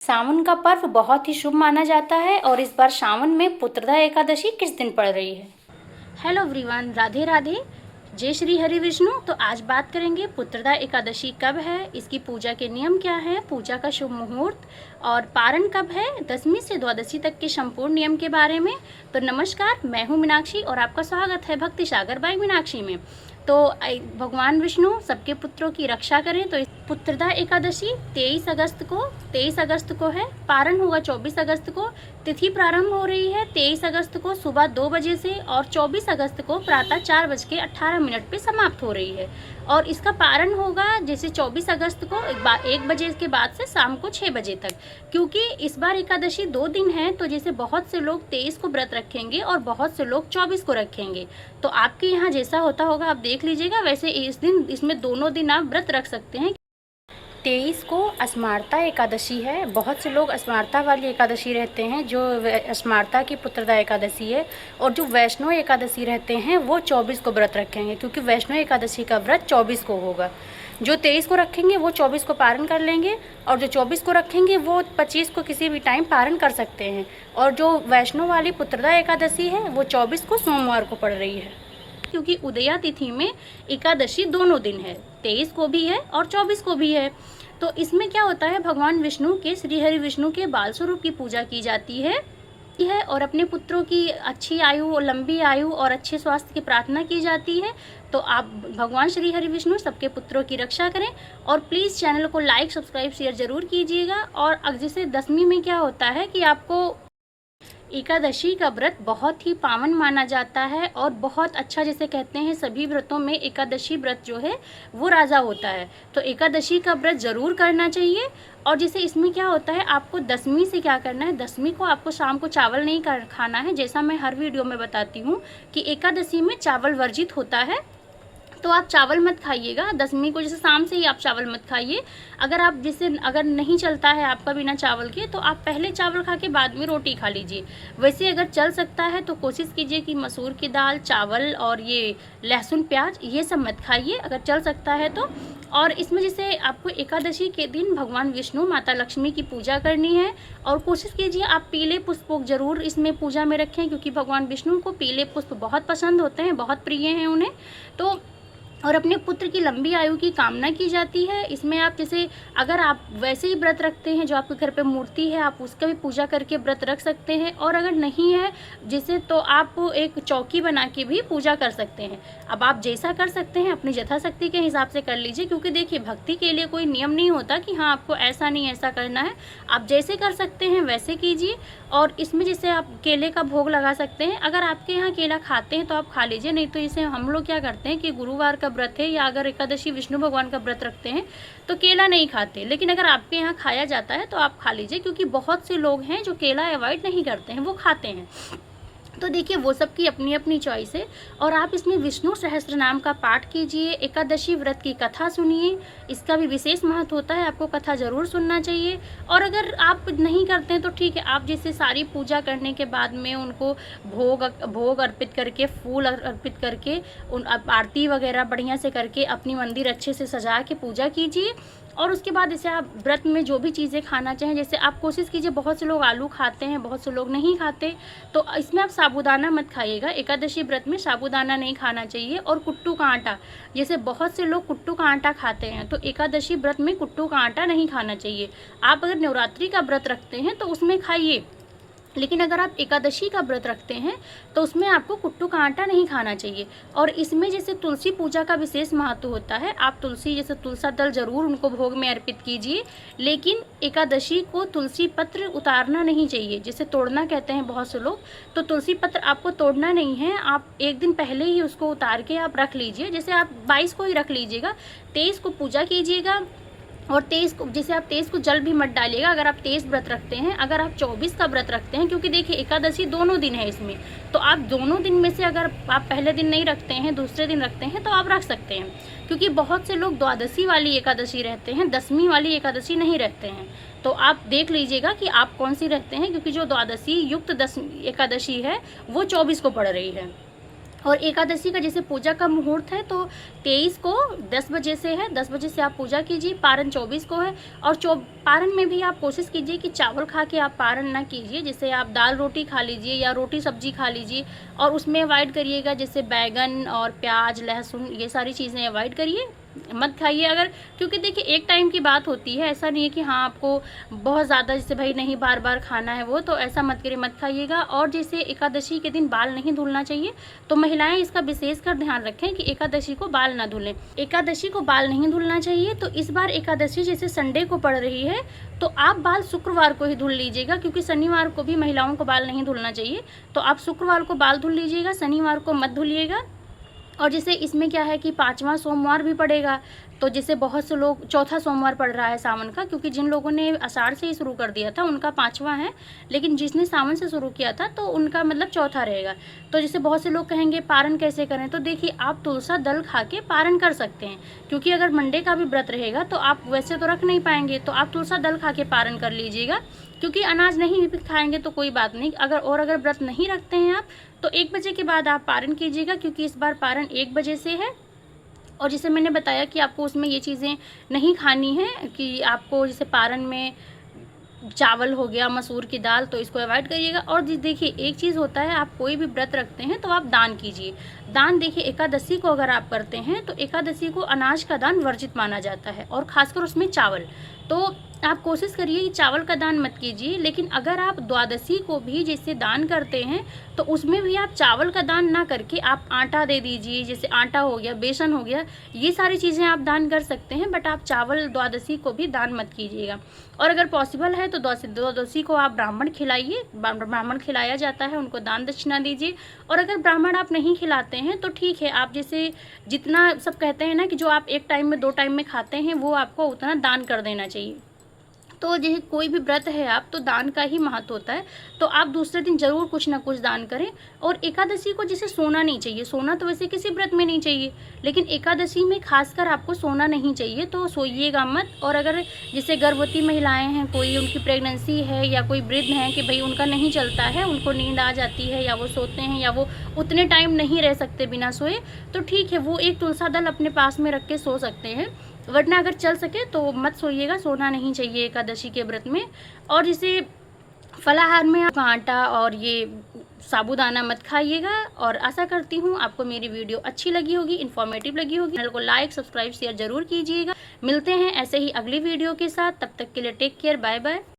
सावन का पर्व बहुत ही शुभ माना जाता है और इस बार सावन में पुत्रदा एकादशी किस दिन पड़ रही है। हेलो एवरीवन, राधे राधे, जय श्री हरि विष्णु। तो आज बात करेंगे पुत्रदा एकादशी कब है, इसकी पूजा के नियम क्या है, पूजा का शुभ मुहूर्त और पारण कब है, दशमी से द्वादशी तक के संपूर्ण नियम के बारे में। तो नमस्कार, मैं हूँ मीनाक्षी और आपका स्वागत है भक्ति सागर बाई मीनाक्षी में। तो भगवान विष्णु सबके पुत्रों की रक्षा करें। तो पुत्रदा एकादशी 23 अगस्त को है, पारण होगा 24 अगस्त को। तिथि प्रारंभ हो रही है 23 अगस्त को सुबह 2 बजे से और 24 अगस्त को प्रातः 4:18 पे समाप्त हो रही है। और इसका पारण होगा जैसे 24 अगस्त को 1 बजे के बाद से शाम को 6 बजे तक, क्योंकि इस बार एकादशी 2 दिन है। तो जैसे बहुत से लोग 23 को व्रत रखेंगे और बहुत से लोग 24 को रखेंगे। तो आपके यहाँ जैसा होता होगा आप देख लीजिएगा। वैसे इस दिन इसमें दोनों दिन आप व्रत रख सकते हैं। 23 को अस्मार्ता एकादशी है। बहुत से लोग अस्मार्ता वाली एकादशी रहते हैं, जो अस्मार्ता की पुत्रदा एकादशी है। और जो वैष्णव एकादशी रहते हैं वो 24 को व्रत रखेंगे, क्योंकि वैष्णव एकादशी का व्रत 24 को होगा। जो 23 को रखेंगे वो 24 को पारण कर लेंगे, और जो 24 को रखेंगे वो 25 को किसी भी टाइम पारण कर सकते हैं। और जो वैष्णव वाली पुत्रदा एकादशी है वो 24 को सोमवार को पड़ रही है, क्योंकि उदया तिथि में एकादशी दोनों दिन है, 23 को भी है और 24 को भी है। तो इसमें क्या होता है, भगवान विष्णु के, श्री हरि विष्णु के बाल स्वरूप की पूजा की जाती है और अपने पुत्रों की अच्छी आयु और लंबी आयु और अच्छे स्वास्थ्य की प्रार्थना की जाती है। तो आप भगवान श्री हरि विष्णु सबके पुत्रों की रक्षा करें। और प्लीज़ चैनल को लाइक, सब्सक्राइब, शेयर जरूर कीजिएगा। और जैसे दशमी में क्या होता है कि आपको एकादशी का व्रत बहुत ही पावन माना जाता है और बहुत अच्छा, जैसे कहते हैं सभी व्रतों में एकादशी व्रत जो है वो राजा होता है। तो एकादशी का व्रत ज़रूर करना चाहिए। और जैसे इसमें क्या होता है, आपको दशमी से क्या करना है, दशमी को आपको शाम को चावल नहीं खाना है। जैसा मैं हर वीडियो में बताती हूँ कि एकादशी में चावल वर्जित होता है, तो आप चावल मत खाइएगा दशमी को। जैसे शाम से ही आप चावल मत खाइए। अगर नहीं चलता है आपका बिना चावल के, तो आप पहले चावल खा के बाद में रोटी खा लीजिए। वैसे अगर चल सकता है तो कोशिश कीजिए कि मसूर की दाल, चावल और ये लहसुन प्याज ये सब मत खाइए, अगर चल सकता है तो। और इसमें जैसे आपको एकादशी के दिन भगवान विष्णु, माता लक्ष्मी की पूजा करनी है। और कोशिश कीजिए आप पीले पुष्प जरूर इसमें पूजा में रखें, क्योंकि भगवान विष्णु को पीले पुष्प बहुत पसंद होते हैं, बहुत प्रिय हैं उन्हें। तो और अपने पुत्र की लंबी आयु की कामना की जाती है। इसमें आप जैसे अगर आप वैसे ही व्रत रखते हैं, जो आपके घर पे मूर्ति है आप उसका भी पूजा करके व्रत रख सकते हैं। और अगर नहीं है जैसे, तो आप एक चौकी बना के भी पूजा कर सकते हैं। अब आप जैसा कर सकते हैं अपनी यथाशक्ति के हिसाब से कर लीजिए, क्योंकि देखिए भक्ति के लिए कोई नियम नहीं होता कि हाँ आपको ऐसा नहीं ऐसा करना है। आप जैसे कर सकते हैं वैसे कीजिए। और इसमें जैसे आप केले का भोग लगा सकते हैं। अगर आपके यहाँ केला खाते हैं तो आप खा लीजिए, नहीं तो इसे हम लोग क्या करते हैं कि गुरुवार का व्रत है या अगर एकादशी विष्णु भगवान का व्रत रखते हैं तो केला नहीं खाते। लेकिन अगर आपके यहाँ खाया जाता है तो आप खा लीजिए, क्योंकि बहुत से लोग हैं जो केला अवॉइड नहीं करते हैं, वो खाते हैं। तो देखिए वो सबकी अपनी अपनी चॉइस है। और आप इसमें विष्णु सहस्त्र नाम का पाठ कीजिए, एकादशी व्रत की कथा सुनिए, इसका भी विशेष महत्व होता है, आपको कथा जरूर सुनना चाहिए। और अगर आप नहीं करते हैं तो ठीक है, आप जैसे सारी पूजा करने के बाद में उनको भोग अर्पित करके, फूल अर्पित करके, उन आरती वगैरह बढ़िया से करके अपनी मंदिर अच्छे से सजा के पूजा कीजिए। और उसके बाद जैसे आप व्रत में जो भी चीज़ें खाना चाहें, जैसे आप कोशिश कीजिए, बहुत से लोग आलू खाते हैं, बहुत से लोग नहीं खाते, तो इसमें आप साबूदाना मत खाइएगा। एकादशी व्रत में साबूदाना नहीं खाना चाहिए। और कुट्टू का आटा, जैसे बहुत से लोग कुट्टू का आटा खाते हैं, तो एकादशी व्रत में कुट्टू का आटा नहीं खाना चाहिए। आप अगर नवरात्रि का व्रत रखते हैं तो उसमें खाइए, लेकिन अगर आप एकादशी का व्रत रखते हैं तो उसमें आपको कुट्टू का आटा नहीं खाना चाहिए। और इसमें जैसे तुलसी पूजा का विशेष महत्व होता है। आप तुलसी, जैसे तुलसा दल जरूर उनको भोग में अर्पित कीजिए, लेकिन एकादशी को तुलसी पत्र उतारना नहीं चाहिए, जिसे तोड़ना कहते हैं बहुत से लोग। तो तुलसी पत्र आपको तोड़ना नहीं है, आप एक दिन पहले ही उसको उतार के आप रख लीजिए। जैसे आप 22 को ही रख लीजिएगा, 23 को पूजा कीजिएगा। और 23 को, जैसे आप 23 को जल भी मत डालिएगा अगर आप 23 व्रत रखते हैं। अगर आप 24 का व्रत रखते हैं, क्योंकि देखिए एकादशी दोनों दिन है इसमें, तो आप दोनों दिन में से अगर आप पहले दिन नहीं रखते हैं, दूसरे दिन रखते हैं, तो आप रख सकते हैं। क्योंकि बहुत से लोग द्वादशी वाली एकादशी रहते हैं, दशमी वाली एकादशी नहीं रहते हैं। तो आप देख लीजिएगा कि आप कौन सी रहते हैं, क्योंकि जो द्वादशी युक्त एकादशी है वो 24 को पड़ रही है। और एकादशी का जैसे पूजा का मुहूर्त है तो 23 को 10 बजे से है, 10 बजे से आप पूजा कीजिए। पारण 24 को है और पारण में भी आप कोशिश कीजिए कि चावल खा के आप पारण ना कीजिए। जैसे आप दाल रोटी खा लीजिए या रोटी सब्जी खा लीजिए, और उसमें अवॉइड करिएगा जैसे बैगन और प्याज लहसुन, ये सारी चीज़ें अवॉइड करिए, मत खाइए। अगर क्योंकि देखिए एक टाइम की बात होती है, ऐसा नहीं है कि हाँ आपको बहुत ज़्यादा जैसे भाई नहीं बार बार खाना है वो, तो ऐसा मत करिए, मत खाइएगा। और जैसे एकादशी के दिन बाल नहीं धुलना चाहिए, तो महिलाएं इसका विशेष कर ध्यान रखें कि एकादशी को बाल ना धुलें। एकादशी को बाल नहीं धुलना चाहिए, तो इस बार एकादशी जैसे संडे को पड़ रही है तो आप बाल शुक्रवार को ही धुल लीजिएगा, क्योंकि शनिवार को भी महिलाओं को बाल नहीं धुलना चाहिए। तो आप शुक्रवार को बाल धुल लीजिएगा, शनिवार को मत धुलिएगा। और जैसे इसमें क्या है कि 5वां सोमवार भी पड़ेगा, तो जैसे बहुत से लोग चौथा सोमवार पड़ रहा है सावन का, क्योंकि जिन लोगों ने आषाढ़ से ही शुरू कर दिया था उनका 5वां है, लेकिन जिसने सावन से शुरू किया था तो उनका मतलब चौथा रहेगा। तो जैसे बहुत से लोग कहेंगे पारण कैसे करें, तो देखिए आप तुलसा दल खा के पारण कर सकते हैं, क्योंकि अगर मंडे का भी व्रत रहेगा तो आप वैसे तो रख नहीं पाएंगे, तो आप तुलसा दल खा के पारण कर लीजिएगा। क्योंकि अनाज नहीं भी खाएंगे तो कोई बात नहीं, अगर व्रत नहीं रखते हैं आप तो 1 बजे के बाद आप पारण कीजिएगा, क्योंकि इस बार पारण 1 बजे से है। और जैसे मैंने बताया कि आपको उसमें ये चीज़ें नहीं खानी है, कि आपको जैसे पारण में चावल हो गया, मसूर की दाल, तो इसको अवॉइड करिएगा। और देखिए एक चीज़ होता है, आप कोई भी व्रत रखते हैं तो आप दान कीजिए। दान देखिए एकादशी को अगर आप करते हैं तो एकादशी को अनाज का दान वर्जित माना जाता है, और खासकर उसमें चावल। तो आप कोशिश करिए कि चावल का दान मत कीजिए। लेकिन अगर आप द्वादशी को भी जैसे दान करते हैं तो उसमें भी आप चावल का दान ना करके आप आटा दे दीजिए, जैसे आटा हो गया, बेसन हो गया, ये सारी चीज़ें आप दान कर सकते हैं। बट आप चावल द्वादशी को भी दान मत कीजिएगा। और अगर पॉसिबल है तो द्वादशी को आप ब्राह्मण खिलाइए, ब्राह्मण खिलाया जाता है, उनको दान दक्षिणा दीजिए। और अगर ब्राह्मण आप नहीं खिलाते हैं तो ठीक है, आप जैसे जितना सब कहते हैं ना कि जो आप 1 टाइम में 2 टाइम में खाते हैं वो आपको उतना दान कर देना चाहिए। तो जैसे कोई भी व्रत है आप तो दान का ही महत्व होता है, तो आप दूसरे दिन ज़रूर कुछ ना कुछ दान करें। और एकादशी को जैसे सोना नहीं चाहिए, सोना तो वैसे किसी व्रत में नहीं चाहिए, लेकिन एकादशी में खासकर आपको सोना नहीं चाहिए, तो सोइएगा मत। और अगर जैसे गर्भवती महिलाएं हैं, कोई उनकी प्रेगनेंसी है या कोई वृद्ध हैं कि भाई उनका नहीं चलता है, उनको नींद आ जाती है या वो सोते हैं या वो उतने टाइम नहीं रह सकते बिना सोए, तो ठीक है वो एक तुलसा दल अपने पास में रख के सो सकते हैं। वरना अगर चल सके तो मत सोइएगा, सोना नहीं चाहिए एकादशी के व्रत में। और जैसे फलाहार में आप आटा और ये साबूदाना मत खाइएगा। और आशा करती हूँ आपको मेरी वीडियो अच्छी लगी होगी, इन्फॉर्मेटिव लगी होगी। चैनल को लाइक सब्सक्राइब शेयर जरूर कीजिएगा। मिलते हैं ऐसे ही अगली वीडियो के साथ, तब तक के लिए टेक केयर, बाय बाय।